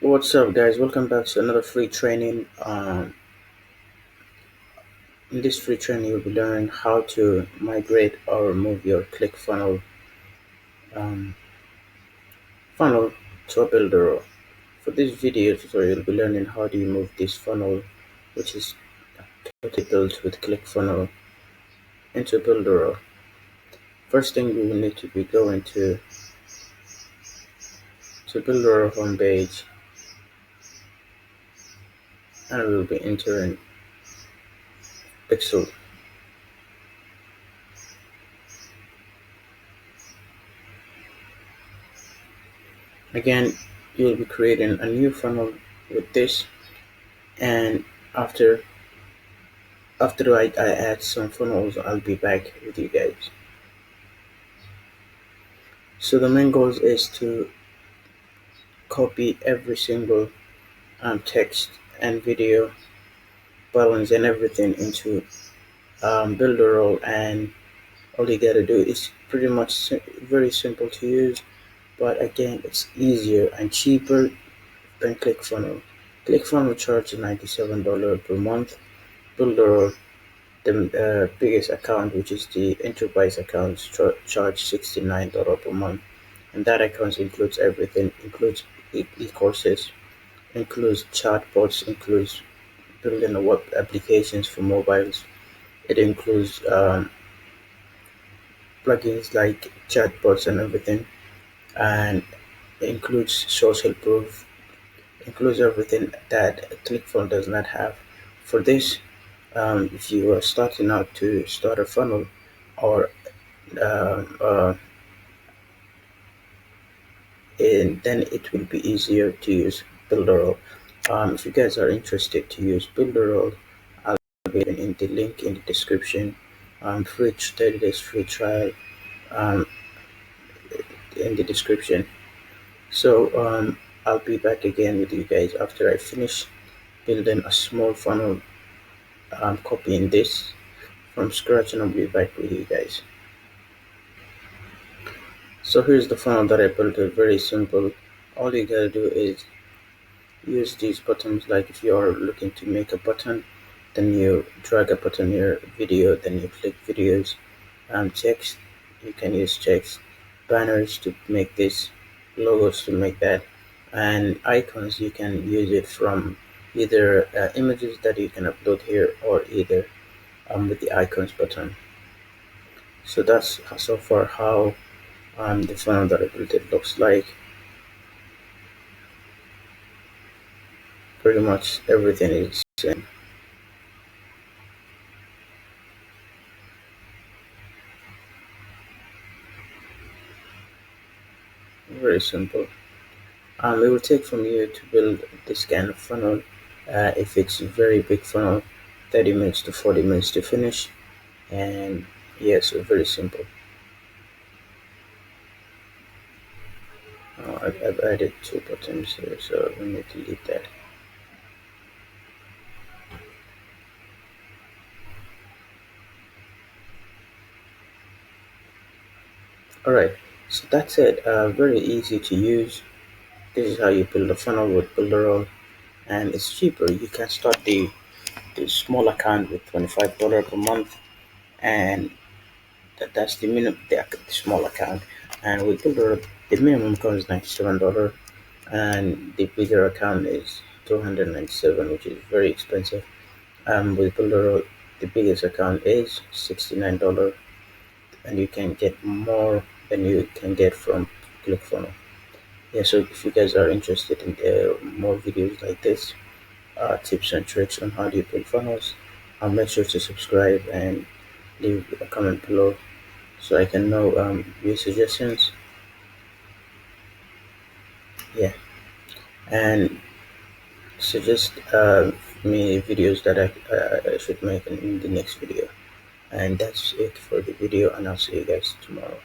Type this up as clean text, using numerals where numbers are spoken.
What's up, guys? Welcome back to another free training. In this free training, you'll be learning how to migrate or remove your um, funnel to a Builderall. For this video tutorial, you'll be learning how do you move this funnel, which is totally built with ClickFunnel, into Builderall. First thing we will need to be going to Builderall homepage, and we'll be entering Pixel. Again, you'll be creating a new funnel with this, and after I add some funnels, I'll be back with you guys. So the main goal is to copy every single text and video buttons and everything into Builderall, and all you gotta do is pretty much very simple to use, but again, it's easier and cheaper than ClickFunnel. ClickFunnel charges $97 per month. Builderall, the biggest account, which is the enterprise account, charge $69 per month, and that account includes everything, includes e-courses, includes chatbots, includes building a web applications for mobiles. It includes plugins like chatbots and everything, and it includes social proof, includes everything that ClickFunnels does not have. For this, if you are starting out to start a funnel, or uh, and then it will be easier to use Builderall. If you guys are interested to use Builderall, I'll be in the link in the description. Free 30 days free trial um, in the description. So I'll be back again with you guys after I finish building a small funnel, copying this from scratch, and I'll be back with you guys. So here's the funnel that I built. It very simple. All you gotta do is use these buttons. Like if you are looking to make a button, then you drag a button near video, then you click videos. Text, you can use text. Banners to make this, logos to make that, and icons, you can use it from either images that you can upload here, or either with the icons button. So that's so far how the funnel that I built it looks like. Pretty much everything is same. Very simple. It will take from you to build this kind of funnel. If it's a very big funnel, 30 minutes to 40 minutes to finish. And yeah, so very simple. I've added two buttons here, so let me delete that. Alright, so that's it. Very easy to use. This is how you build a funnel with Builderall, and it's cheaper. You can start the small account with $25 per month, and that's the minimum, the small account. And with Builderall, the minimum account is $97, and the bigger account is $297, which is very expensive. With Builderall, the biggest account is $69, and you can get more than you can get from ClickFunnels. Yeah, so if you guys are interested in more videos like this, tips and tricks on how do you build funnels, make sure to subscribe and leave a comment below so I can know your suggestions. Yeah, and suggest me videos that I should make in the next video. And that's it for the video, and I'll see you guys tomorrow.